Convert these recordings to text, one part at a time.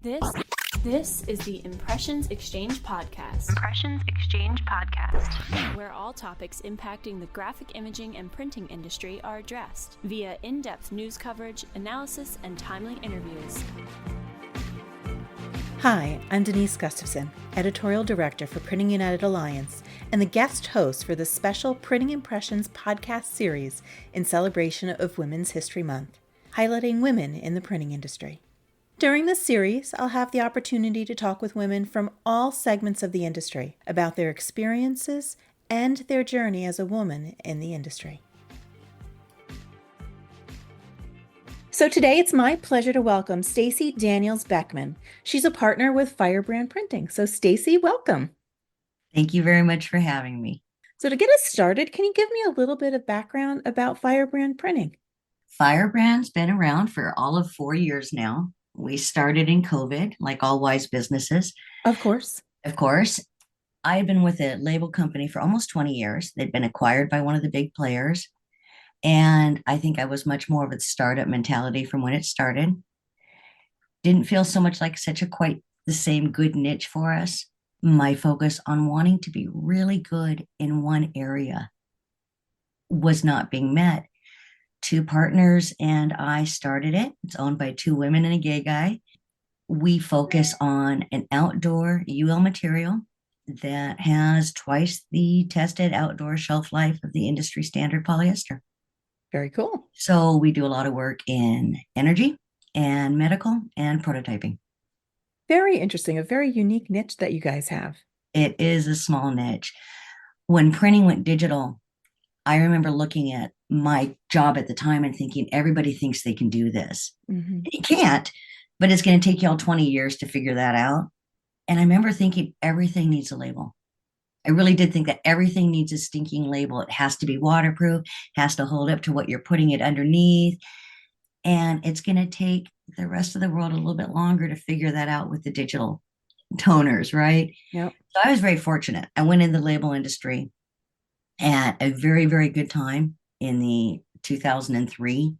This is the Impressions Exchange Podcast. Where all topics impacting the graphic imaging and printing industry are addressed via in-depth news coverage, analysis, and timely interviews. Hi, I'm Denise Gustafson, Editorial Director for Printing United Alliance, and the guest host for the special Printing Impressions podcast series in celebration of Women's History Month, highlighting women in the printing industry. During this series, I'll have the opportunity to talk with women from all segments of the industry about their experiences and their journey as a woman in the industry. So today it's my pleasure to welcome Stacy Daniels Beckman. She's a partner with Firebrand Printing. So Stacy, welcome. Thank you very much for having me. So to get us started, can you give me a little bit of background about Firebrand Printing? Firebrand's been around for all of 4 years now. We started in COVID, like all wise businesses. Of course. I've been with a label company for almost 20 years. They'd been acquired by one of the big players. And I think I was much more of a startup mentality from when it started. Didn't feel so much like such a quite the same good niche for us. My focus on wanting to be really good in one area was not being met. Two partners and I started it. It's owned by two women and a gay guy. We focus on an outdoor UL material that has twice the tested outdoor shelf life of the industry standard polyester. Very cool. So we do a lot of work in energy and medical and prototyping. Very interesting. A very unique niche that you guys have. It is a small niche. When printing went digital, I remember looking at my job at the time and thinking, everybody thinks they can do this. Mm-hmm. You can't, but it's going to take you all 20 years to figure that out. And I remember thinking everything needs a label. I really did think that everything needs a stinking label. It has to be waterproof, has to hold up to what you're putting it underneath. And it's going to take the rest of the world a little bit longer to figure that out with the digital toners, right? Yep. So I was very fortunate. I went in the label industry at a very, very good time in the 2003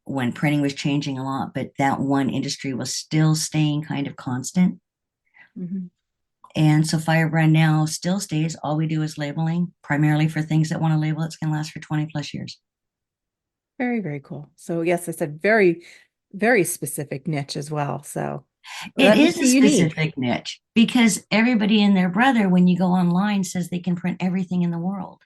when printing was changing a lot, but that one industry was still staying kind of constant. Mm-hmm. And so Firebrand now still stays. All we do is labeling, primarily for things that want to label. It's going to last for 20 plus years. Very, very cool. So yes, I said very, very specific niche as well. So it is a specific niche because everybody and their brother, when you go online, says they can print everything in the world.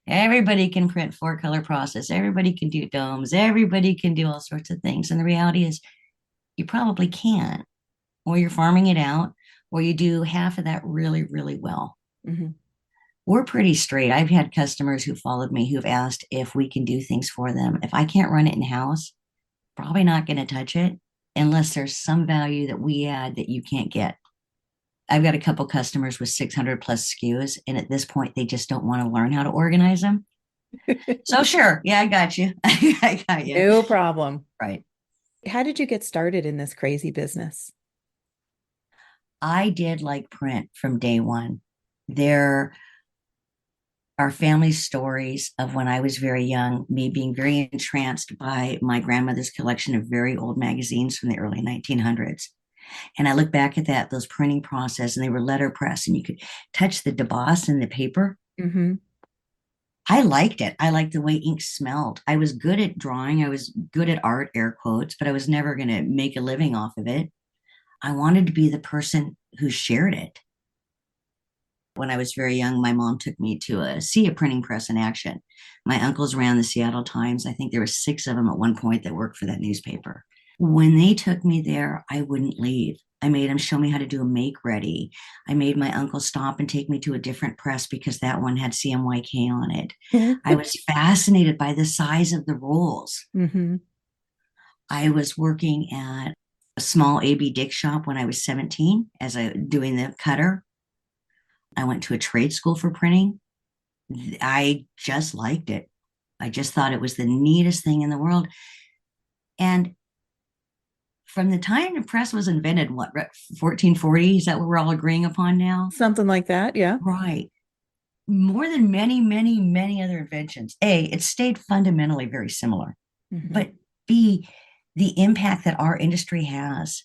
Everybody can print 4-color process. Everybody can do domes. Everybody can do all sorts of things. And the reality is you probably can't, or you're farming it out, or you do half of that really, really well. Mm-hmm. We're pretty straight. I've had customers who followed me who've asked if we can do things for them. If I can't run it in-house, probably not going to touch it unless there's some value that we add that you can't get. I've got a couple customers with 600 plus SKUs, and at this point, they just don't want to learn how to organize them. So sure, yeah, I got you. I got you. No problem. Right. How did you get started in this crazy business? I did like print from day one. There are family stories of when I was very young, me being very entranced by my grandmother's collection of very old magazines from the early 1900s. And I look back at those printing process, and they were letterpress, and you could touch the deboss in the paper. Mm-hmm. I liked it. I liked the way ink smelled. I was good at drawing. I was good at art, air quotes, but I was never going to make a living off of it. I wanted to be the person who shared it. When I was very young, my mom took me to see a printing press in action. My uncles ran the Seattle Times. I think there were 6 of them at one point that worked for that newspaper. When they took me there, I wouldn't leave. I made them show me how to do a make ready. I made my uncle stop and take me to a different press because that one had CMYK on it. I was fascinated by the size of the rolls. Mm-hmm. I was working at a small A.B. Dick shop when I was 17 doing the cutter. I went to a trade school for printing. I just liked it. I just thought it was the neatest thing in the world. And from the time the press was invented, 1440, is that what we're all agreeing upon now? Something like that, yeah. Right. More than many, many, many other inventions. A, it stayed fundamentally very similar. Mm-hmm. But B, the impact that our industry has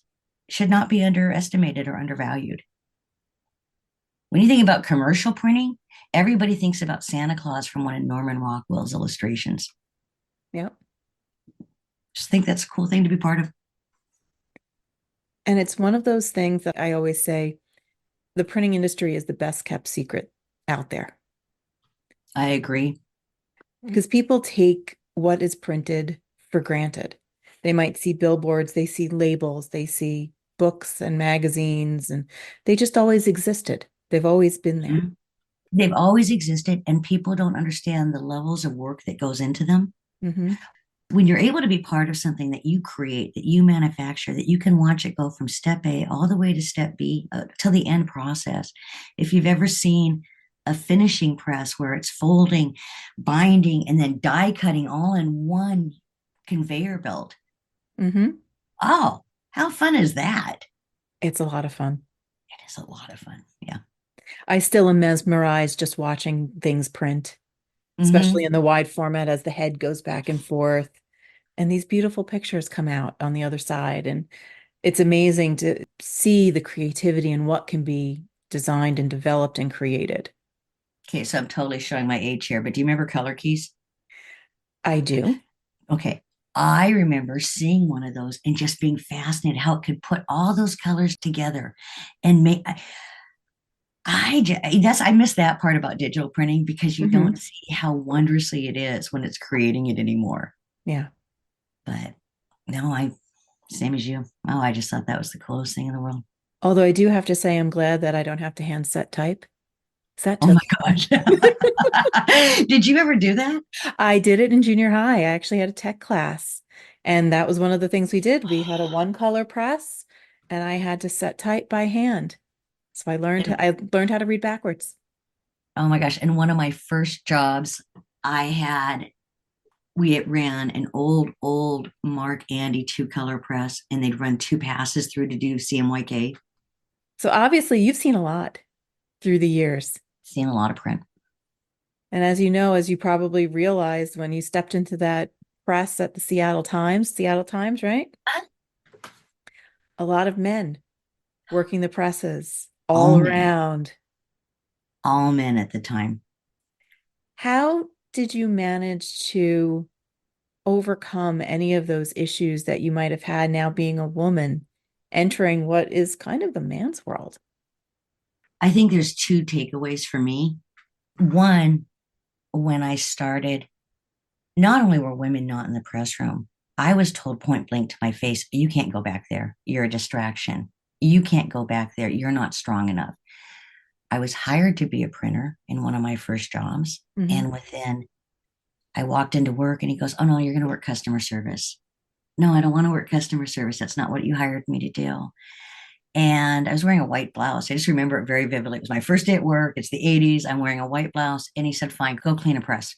should not be underestimated or undervalued. When you think about commercial printing, everybody thinks about Santa Claus from one of Norman Rockwell's illustrations. Yep. Just think that's a cool thing to be part of. And it's one of those things that I always say the printing industry is the best kept secret out there. I agree. Because people take what is printed for granted. They might see billboards, they see labels, they see books and magazines, and they just always existed. They've always been there. Mm-hmm. They've always existed, and people don't understand the levels of work that goes into them. Mm-hmm. When you're able to be part of something that you create, that you manufacture, that you can watch it go from step A all the way to step B till the end process. If you've ever seen a finishing press where it's folding, binding, and then die cutting all in one conveyor belt. Mm-hmm. Oh, how fun is that? It's a lot of fun. It is a lot of fun. Yeah. I still am mesmerized just watching things print, especially Mm-hmm. in the wide format as the head goes back and forth. And these beautiful pictures come out on the other side. And it's amazing to see the creativity and what can be designed and developed and created. Okay, so I'm totally showing my age here, but do you remember color keys? I do. Okay. I remember seeing one of those and just being fascinated how it could put all those colors together and make I miss that part about digital printing because you Mm-hmm. don't see how wondrously it is when it's creating it anymore. Yeah. But no, I same as you. Oh, I just thought that was the coolest thing in the world. Although I do have to say, I'm glad that I don't have to hand set type. So that Oh my took gosh. Did you ever do that? I did it in junior high. I actually had a tech class, and that was one of the things we did. We had a one color press, and I had to set type by hand. So I learned how to read backwards. Oh my gosh. And one of my first jobs, I had, we ran an old Mark Andy two color press, and they'd run two passes through to do CMYK. So obviously you've seen a lot through the years. Seen a lot of print. And as you know, as you probably realized when you stepped into that press at the Seattle Times, right? A lot of men working the presses All all men, around. all men at the time. How did you manage to overcome any of those issues that you might have had now being a woman entering what is kind of the man's world? I think there's two takeaways for me. One, when I started, not only were women not in the press room, I was told point blank to my face, you can't go back there. You're a distraction. You can't go back there. You're not strong enough. I was hired to be a printer in one of my first jobs. Mm-hmm. And within, I walked into work and he goes, oh no, you're going to work customer service. No, I don't want to work customer service. That's not what you hired me to do. And I was wearing a white blouse. I just remember it very vividly. It was my first day at work. It's the 80s. I'm wearing a white blouse. And he said, fine, go clean a press.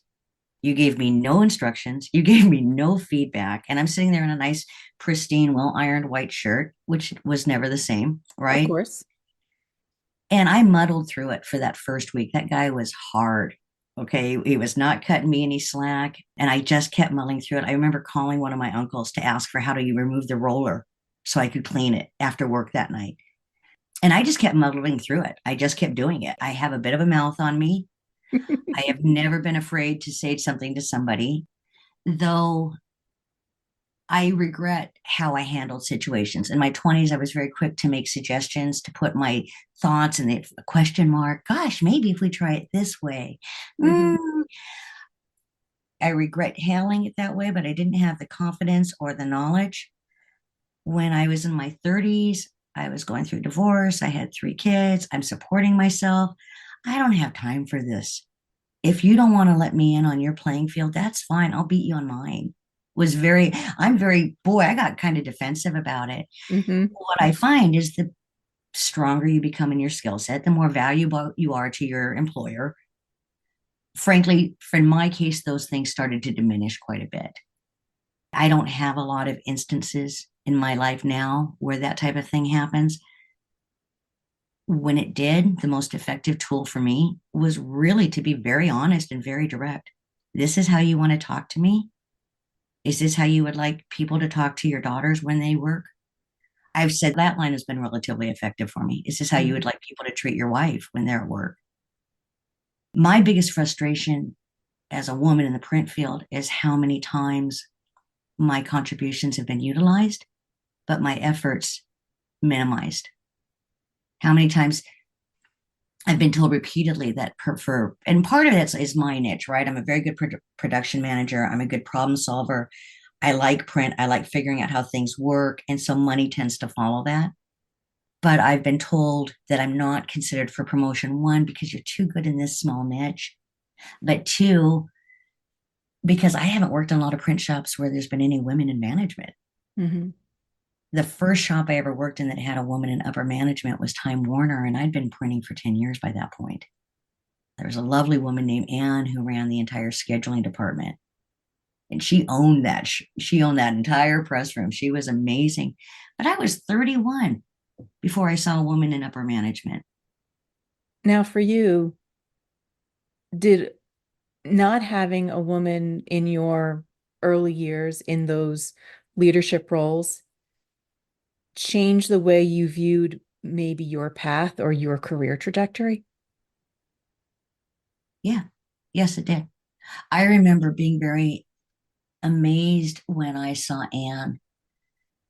You gave me no instructions. You gave me no feedback. And I'm sitting there in a nice, pristine, well ironed white shirt, which was never the same. Of Right. course. And I muddled through it for that first week. That guy was hard. Okay. He was not cutting me any slack. And I just kept muddling through it. I remember calling one of my uncles to ask for how do you remove the roller so I could clean it after work that night. And I just kept muddling through it. I just kept doing it. I have a bit of a mouth on me. I have never been afraid to say something to somebody, though I regret how I handled situations. In my 20s, I was very quick to make suggestions, to put my thoughts in the question mark. Gosh, maybe if we try it this way. Mm-hmm. I regret handling it that way, but I didn't have the confidence or the knowledge. When I was in my 30s, I was going through divorce. I had 3 kids. I'm supporting myself. I don't have time for this. If you don't want to let me in on your playing field, that's fine. I'll beat you on mine. Boy, I got kind of defensive about it. Mm-hmm. What I find is the stronger you become in your skill set, the more valuable you are to your employer. Frankly, for my case, those things started to diminish quite a bit. I don't have a lot of instances in my life now where that type of thing happens. When it did, the most effective tool for me was really to be very honest and very direct. This is how you want to talk to me. Is this how you would like people to talk to your daughters when they work? I've said that line has been relatively effective for me. Is this how you would like people to treat your wife when they're at work? My biggest frustration as a woman in the print field is how many times my contributions have been utilized, but my efforts minimized. How many times I've been told repeatedly that and part of it is my niche, right? I'm a very good production manager. I'm a good problem solver. I like print. I like figuring out how things work. And so money tends to follow that. But I've been told that I'm not considered for promotion, one, because you're too good in this small niche, but two, because I haven't worked in a lot of print shops where there's been any women in management. Mm-hmm. The first shop I ever worked in that had a woman in upper management was Time Warner, and I'd been printing for 10 years by that point. There was a lovely woman named Anne who ran the entire scheduling department. And she owned that. She owned that entire press room. She was amazing. But I was 31 before I saw a woman in upper management. Now, for you, did not having a woman in your early years in those leadership roles change the way you viewed maybe your path or your career trajectory? Yeah. Yes, it did. I remember being very amazed when I saw Anne.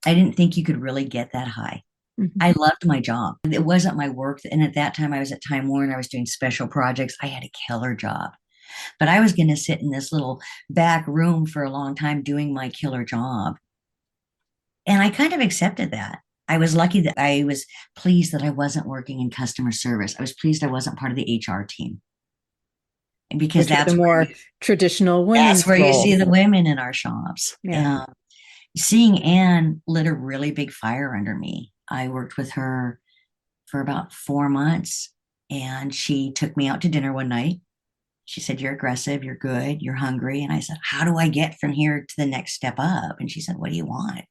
I didn't think you could really get that high. Mm-hmm. I loved my job. It wasn't my work. And at that time, I was at Time Warner. I was doing special projects. I had a killer job. But I was going to sit in this little back room for a long time doing my killer job. And I kind of accepted that. I was lucky that I was pleased that I wasn't working in customer service. I was pleased I wasn't part of the HR team. And because Which are the more traditional that's women's where you see roles. the women in our shops. Yeah. Seeing Anne lit a really big fire under me. I worked with her for about 4 months, and she took me out to dinner one night. She said, "You're aggressive, you're good, you're hungry." And I said, "How do I get from here to the next step up?" And she said, "What do you want?" And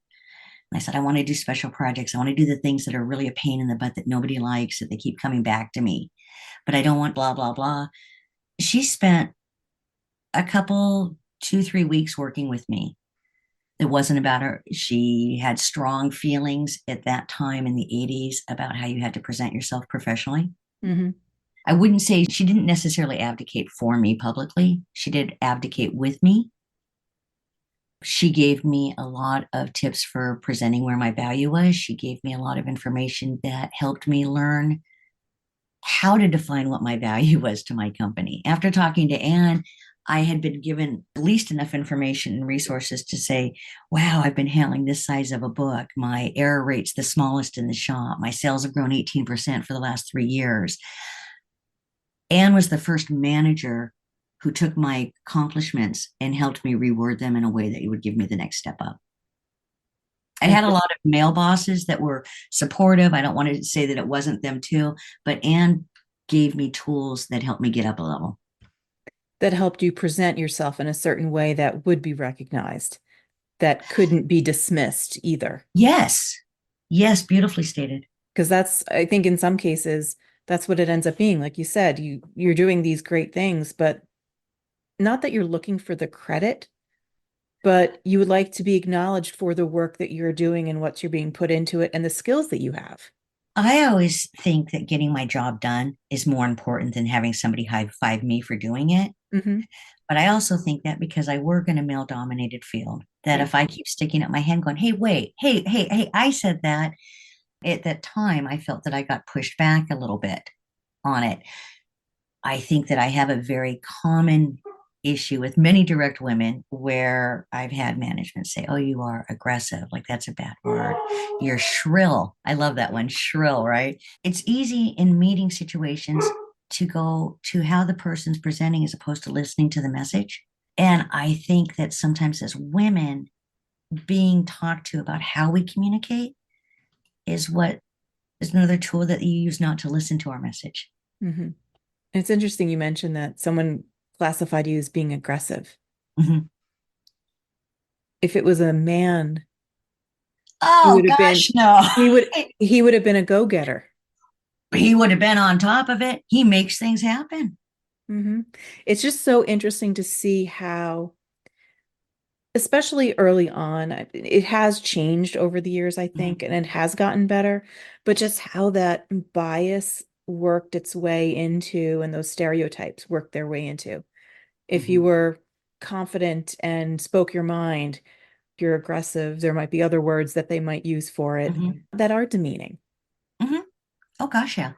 I said, "I want to do special projects. I want to do the things that are really a pain in the butt that nobody likes, that they keep coming back to me, but I don't want blah, blah, blah." She spent a couple, 2, 3 weeks working with me. It wasn't about her. She had strong feelings at that time in the 80s about how you had to present yourself professionally. Mm-hmm. I wouldn't say she didn't necessarily abdicate for me publicly. She did abdicate with me. She gave me a lot of tips for presenting where my value was. She gave me a lot of information that helped me learn how to define what my value was to my company. After talking to Anne, I had been given at least enough information and resources to say, wow, I've been handling this size of a book. My error rate's the smallest in the shop. My sales have grown 18% for the last 3 years. Anne was the first manager who took my accomplishments and helped me reword them in a way that would give me the next step up. I had a lot of male bosses that were supportive. I don't want to say that it wasn't them too, but Anne gave me tools that helped me get up a level. That helped you present yourself in a certain way that would be recognized, that couldn't be dismissed either. Yes. Yes, beautifully stated. Because that's, I think in some cases, that's what it ends up being. Like you said, you're doing these great things, but not that you're looking for the credit, but you would like to be acknowledged for the work that you're doing and what you're being put into it and the skills that you have. I always think that getting my job done is more important than having somebody high five me for doing it. Mm-hmm. But I also think that because I work in a male dominated field, that if I keep sticking up my hand going, hey, wait, hey, I said that, at that time, I felt that I got pushed back a little bit on it. I think that I have a very common issue with many direct women where I've had management say, "Oh, you are aggressive." Like, that's a bad word. You're shrill. I love that one, shrill, right? It's easy in meeting situations to go to how the person's presenting as opposed to listening to the message. And I think that sometimes as women, being talked to about how we communicate is what is another tool that you use not to listen to our message. Mm-hmm. It's interesting you mentioned that someone classified you as being aggressive. Mm-hmm. If it was a man, he Oh would have been gosh, no. he would have been a go-getter. He would have been on top of it. He makes things happen. Mm-hmm. It's just so interesting to see how especially early on. It has changed over the years, I Mhm. think, and it has gotten better, but just how that bias worked its way into and those stereotypes worked their way into. If you Mhm. were confident and spoke your mind, you're aggressive, there might be other words that they might use for it Mhm. that are demeaning. Mhm. Oh gosh, yeah.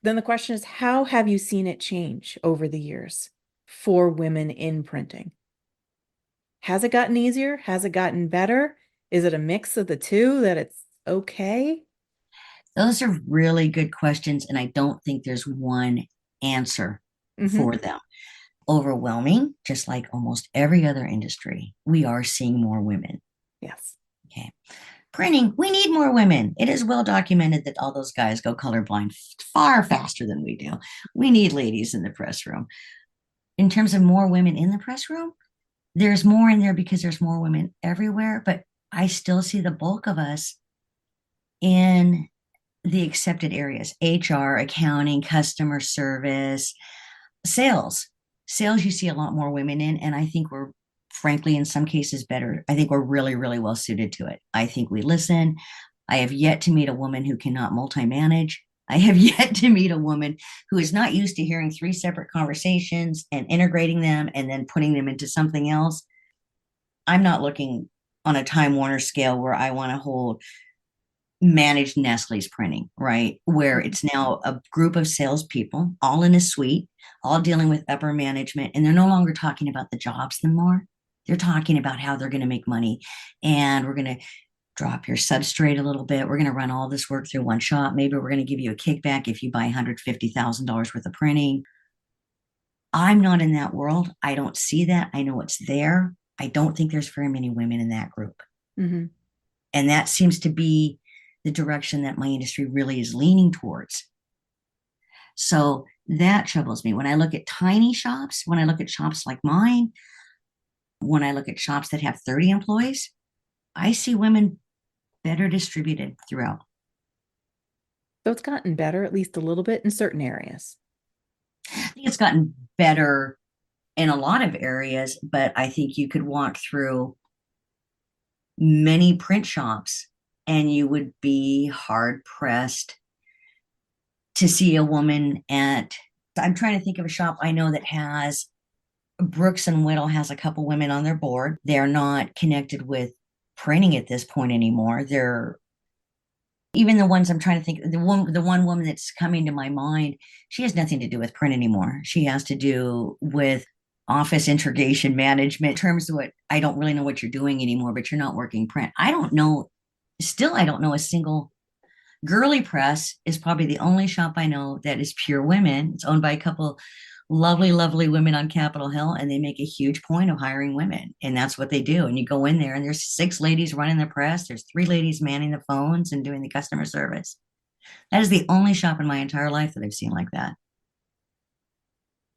Then the question is, how have you seen it change over the years for women in printing? Has it gotten easier? Has it gotten better? Is it a mix of the two that it's okay? Those are really good questions, and I don't think there's one answer Mm-hmm. for them. Overwhelming, just like almost every other industry, we are seeing more women. Yes. Okay. Printing, we need more women. It is well documented that all those guys go colorblind far faster than we do. We need ladies in the press room. In terms of more women in the press room, there's more in there because there's more women everywhere, but I still see the bulk of us in the accepted areas: HR, accounting, customer service, sales. Sales, you see a lot more women in, and I think we're frankly in some cases better. I think we're really, really well suited to it. I think we listen. I have yet to meet a woman who cannot multi-manage. I have yet to meet a woman who is not used to hearing three separate conversations and integrating them and then putting them into something else. I'm not looking on a Time Warner scale where I want to hold managed Nestle's printing, right? Where Mhm. it's now a group of salespeople all in a suite, all dealing with upper management, and they're no longer talking about the jobs anymore. They're talking about how they're going to make money, and we're going to drop your substrate a little bit. We're going to run all this work through one shot. Maybe we're going to give you a kickback if you buy $150,000 worth of printing. I'm not in that world. I don't see that. I know it's there. I don't think there's very many women in that group. Mm-hmm. And that seems to be the direction that my industry really is leaning towards. So that troubles me. When I look at tiny shops, when I look at shops like mine, when I look at shops that have 30 employees, I see women better distributed throughout. So it's gotten better, at least a little bit in certain areas. I think it's gotten better in a lot of areas, but I think you could walk through many print shops and you would be hard pressed to see a woman at, I'm trying to think of a shop I know that has, Brooks and Whittle has a couple women on their board. They're not connected with printing at this point anymore. They're even the ones I'm trying to think, the one woman that's coming to my mind, she has nothing to do with print anymore. She has to do with office integration management. In terms of what, I don't really know what you're doing anymore, but you're not working print. I don't know. Still, I don't know a single. Girly Press is probably the only shop I know that is pure women. It's owned by a couple lovely, lovely women on Capitol Hill, and they make a huge point of hiring women. And that's what they do. And you go in there, and there's six ladies running the press, there's three ladies manning the phones and doing the customer service. That is the only shop in my entire life that I've seen like that.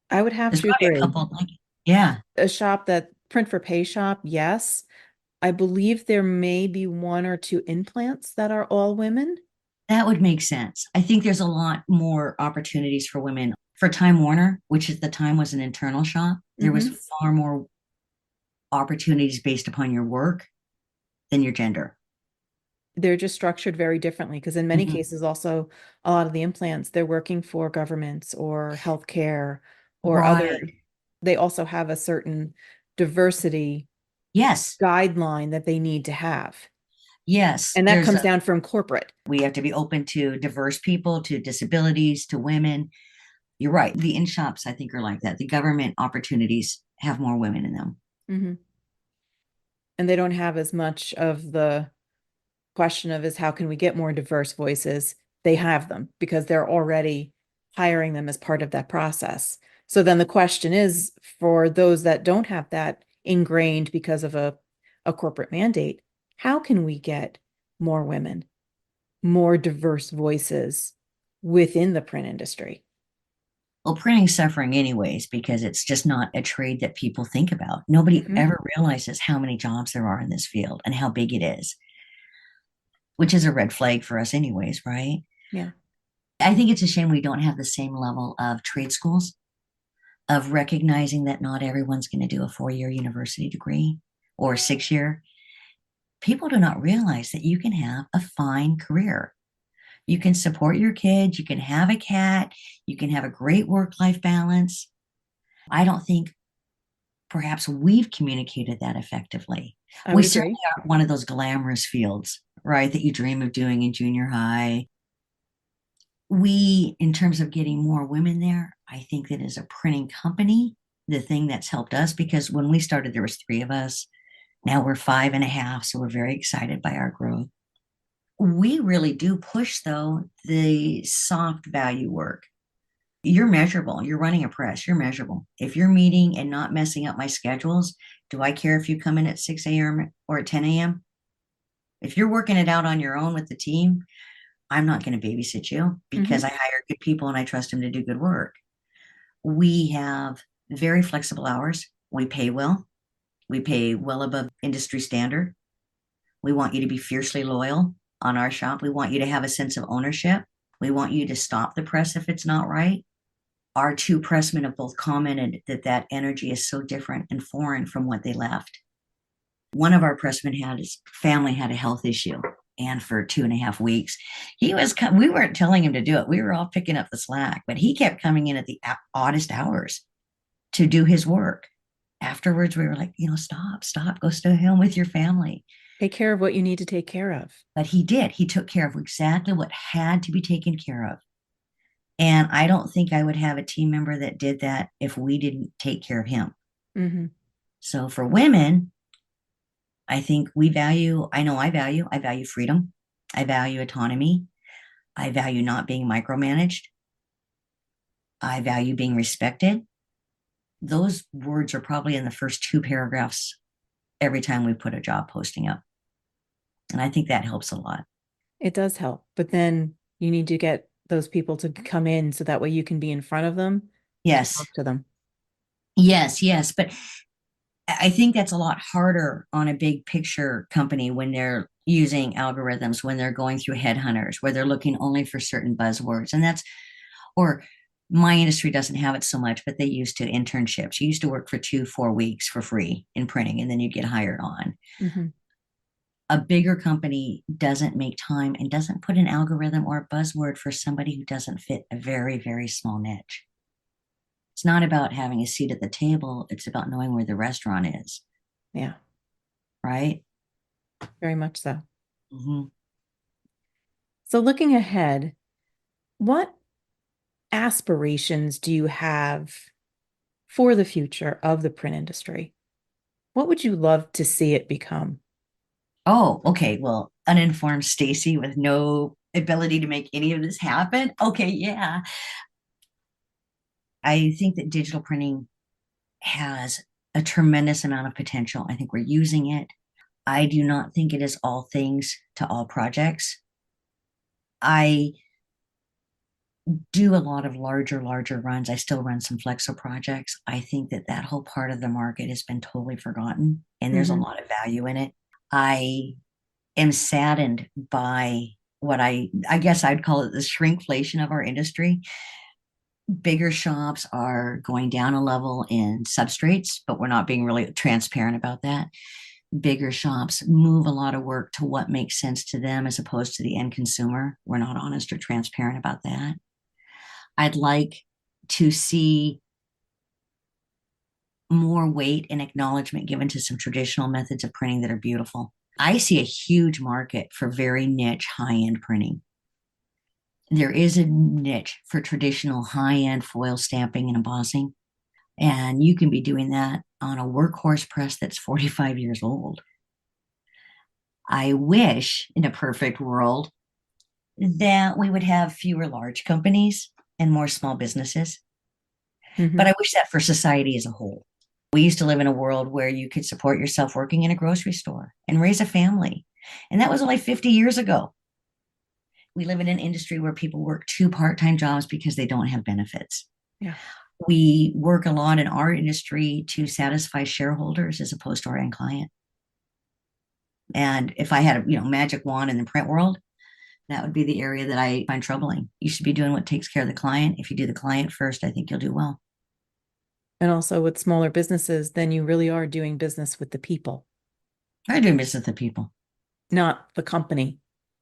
I would have There's to probably a agree. couple like, yeah, A shop that print for pay shop, yes. I believe there may be one or two implants that are all women. that would make sense. I think there's a lot more opportunities for women. For Time Warner, which at the time was an internal shop, there was Mm-hmm. far more opportunities based upon your work than your gender. They're just structured very differently because in many Mhm. cases also a lot of the implants they're working for governments or healthcare or other, Right. they also have a certain diversity Yes. guideline that they need to have, Yes. and that comes down from corporate. We have to be open to diverse people, to disabilities, to women. You're right. The in shops, I think, are like that. The government opportunities have more women in them. Hmm. And they don't have as much of the question of is how can we get more diverse voices. They have them because they're already hiring them as part of that process. So then the question is for those that don't have that ingrained because of a corporate mandate, how can we get more women, more diverse voices within the print industry? Well, printing's suffering anyways because it's just not a trade that people think about. Nobody Hmm. ever realizes how many jobs there are in this field and how big it is, which is a red flag for us anyways, right? Yeah. I think it's a shame we don't have the same level of trade schools, of recognizing that not everyone's going to do a 4-year university degree. or 6 year, people do not realize that you can have a fine career. You can support your kids, you can have a cat, you can have a great work-life balance. I don't think perhaps we've communicated that effectively. I We would certainly agree. aren't one of those glamorous fields, right, that you dream of doing in junior high. We, in terms of getting more women there, I think that as a printing company, the thing that's helped us, because when we started, there was three of us. Now we're five and a half, so we're very excited by our growth. We really do push, though, the soft value work. You're measurable. You're running a press. You're measurable. If you're meeting and not messing up my schedules, do I care if you come in at 6 a.m. or at 10 a.m.? If you're working it out on your own with the team, I'm not going to babysit you because Hmm. I hire good people and I trust them to do good work. We have very flexible hours. We pay well. We pay well above industry standard. We want you to be fiercely loyal on our shop. We want you to have a sense of ownership. We want you to stop the press if it's not right. Our two pressmen have both commented that that energy is so different and foreign from what they left. One of our pressmen had his family had a health issue, and for 2.5 weeks, we weren't telling him to do it. We were all picking up the slack, but he kept coming in at the oddest hours to do his work. Afterwards, we were like, stop, go stay home with your family. Take care of what you need to take care of. But he did. He took care of exactly what had to be taken care of. And I don't think I would have a team member that did that if we didn't take care of him. Hmm. So for women, I think I value freedom. I value autonomy. I value not being micromanaged. I value being respected. Those words are probably in the first two paragraphs every time we put a job posting up. And I think that helps a lot. It does help, but then you need to get those people to come in so that way you can be in front of them to Yes, talk to them. yes, yes. But I think that's a lot harder on a big picture company when they're using algorithms, when they're going through headhunters, where they're looking only for certain buzzwords. Or my industry doesn't have it so much, but they used to internships. You used to work for 4 weeks for free in printing, and then you get hired on. Hmm. A bigger company doesn't make time and doesn't put an algorithm or a buzzword for somebody who doesn't fit a very, very small niche. It's not about having a seat at the table. It's about knowing where the restaurant is, Yeah, right? very much so. Mm-hmm. So looking ahead, what aspirations do you have for the future of the print industry? What would you love to see it become? Oh, okay. Well, uninformed Stacy with no ability to make any of this happen. Okay, yeah. I think that digital printing has a tremendous amount of potential. I think we're using it. I do not think it is all things to all projects. I do a lot of larger runs. I still run some flexo projects. I think that that whole part of the market has been totally forgotten, and there's a Hmm. lot of value in it. I am saddened by what I guess I'd call it the shrinkflation of our industry. Bigger shops are going down a level in substrates, but we're not being really transparent about that. Bigger shops move a lot of work to what makes sense to them as opposed to the end consumer. We're not honest or transparent about that. I'd like to see more weight and acknowledgement given to some traditional methods of printing that are beautiful. I see a huge market for very niche high end printing. There is a niche for traditional high end foil stamping and embossing. And you can be doing that on a workhorse press that's 45 years old. I wish in a perfect world that we would have fewer large companies and more small businesses. But Hmm. I wish that for society as a whole. We used to live in a world where you could support yourself working in a grocery store and raise a family. And that was only 50 years ago. We live in an industry where people work two part time jobs because they don't have benefits. Yeah. We work a lot in our industry to satisfy shareholders as opposed to our end client. And if I had a magic wand in the print world, that would be the area that I find troubling. You should be doing what takes care of the client. If you do the client first, I think you'll do well. And also with smaller businesses, then you really are doing business with the people. I do business with people. not the company,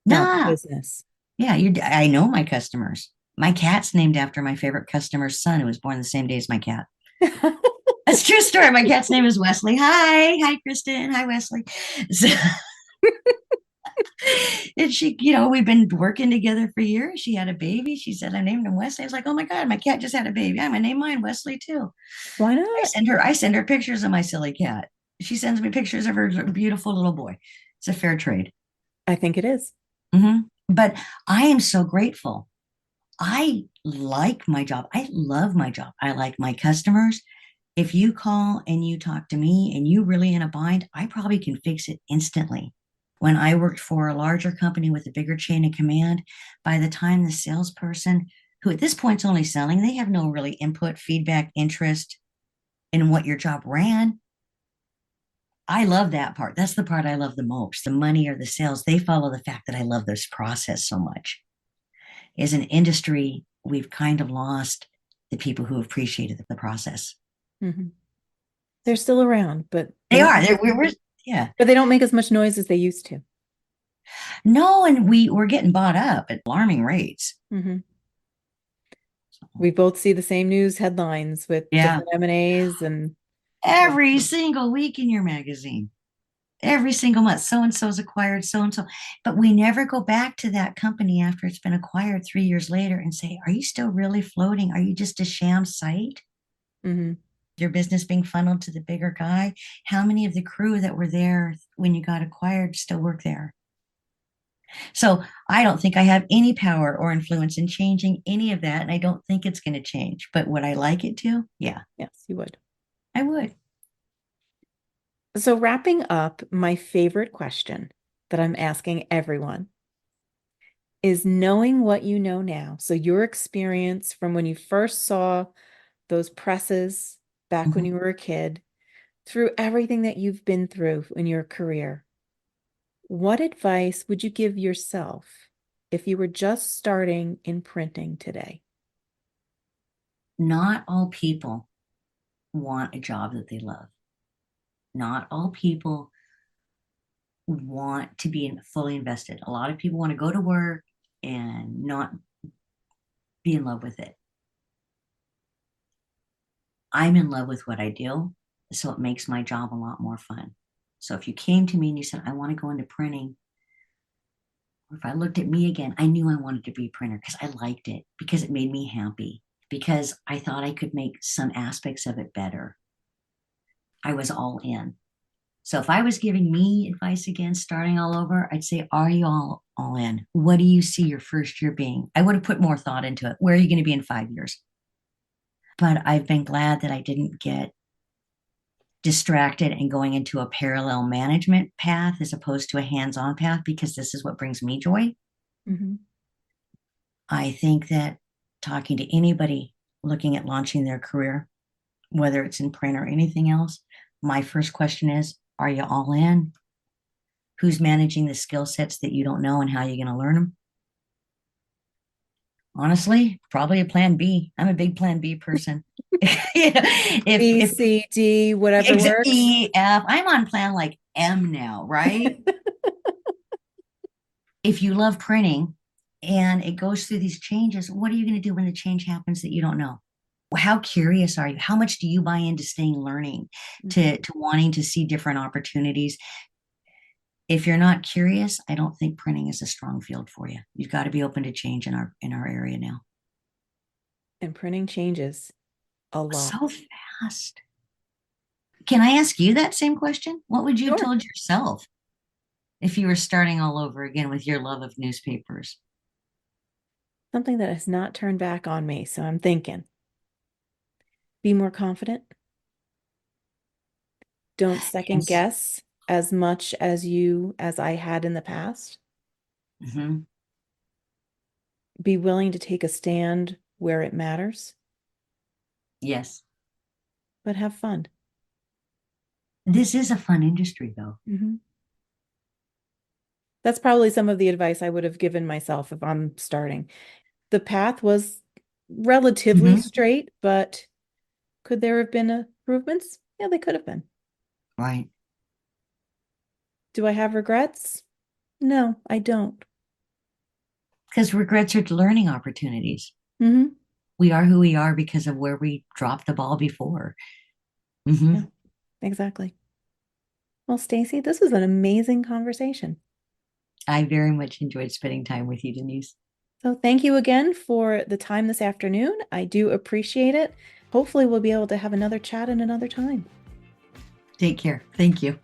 not the Nah, business. yeah, I know my customers. My cat's named after my favorite customer's son who was born the same day as my cat. That's a true story. My cat's name is Wesley. Hi, Kristen. Hi, Wesley. So, and she, we've been working together for years. She had a baby. She said, I named him Wesley. I was like, oh my God, my cat just had a baby. I'm gonna name mine Wesley too. Why I not? send her, I send her pictures of my silly cat. She sends me pictures of her beautiful little boy. It's a fair trade. I think it is. But I am so grateful. I like my job. I love my job. I like my customers. If you call and you talk to me and you really in a bind, I probably can fix it instantly. When I worked for a larger company with a bigger chain of command, by the time the salesperson, who at this point is only selling, they have no really input, feedback, interest in what your job ran. I love that part. That's the part I love the most. The money or the sales, they follow the fact that I love this process so much. As an industry, we've kind of lost the people who appreciated the process. Hmm. They're still around, but they They don't are. make, Yeah. but they don't make as much noise as they used to. No, and we're getting bought up at alarming rates. Hmm. So, We both see the same news headlines with yeah. different M&As and Every single week in your magazine, every single month, so and so's acquired so and so. But we never go back to that company after it's been acquired 3 years later and say, are you still really floating? Are you just a sham site? hmm. Your business being funneled to the bigger guy? How many of the crew that were there when you got acquired still work there? So I don't think I have any power or influence in changing any of that. And I don't think it's going to change. But would I like it to? Yeah, Yes, you would. I would. So wrapping up, my favorite question that I'm asking everyone is knowing what you know now. So your experience from when you first saw those presses back when Mhm. you were a kid, through everything that you've been through in your career, what advice would you give yourself if you were just starting in printing today? Not all people want a job that they love. Not all people want to be fully invested. A lot of people want to go to work and not be in love with it. I'm in love with what I do, so it makes my job a lot more fun. So if you came to me and you said, I want to go into printing, or if I looked at me again, I knew I wanted to be a printer because I liked it, because it made me happy, because I thought I could make some aspects of it better. I was all in. So if I was giving me advice again, starting all over, I'd say, are you all in? What do you see your first year being? I would have put more thought into it. Where are you going to be in 5 years? But I've been glad that I didn't get distracted and going into a parallel management path as opposed to a hands-on path, because this is what brings me joy. Mhm. I think that talking to anybody looking at launching their career, whether it's in print or anything else, my first question is, are you all in? Who's managing the skill sets that you don't know and how you're going to learn them? Honestly, probably a plan B. I'm a big plan B person. B, if C, D, whatever works. E, F, I'm on plan like M now, right? If you love printing and it goes through these changes, what are you going to do when the change happens that you don't know? How curious are you? How much do you buy into staying learning, Mhm. to wanting to see different opportunities? If you're not curious, I don't think printing is a strong field for you. You've got to be open to change in our area now. And printing changes a lot. So fast. Can I ask you that same question? What would you have Sure. told yourself if you were starting all over again with your love of newspapers? Something that has not turned back on me. So I'm thinking, be more confident. Don't second Yes. guess as much as I had in the past. Hmm. Be willing to take a stand where it matters, Yes. but have fun. This is a fun industry, though. Mhm. That's probably some of the advice I would have given myself if I'm starting. The path was relatively Hmm. straight, but could there have been improvements? Yeah, they could have been. Right. Do I have regrets? No, I don't. Because regrets are learning opportunities. Mm-hmm. We are who we are because of where we dropped the ball before. Hmm. Yeah, exactly. Well, Stacy, this was an amazing conversation. I very much enjoyed spending time with you, Denise. So thank you again for the time this afternoon. I do appreciate it. Hopefully, we'll be able to have another chat in another time. Take care. Thank you.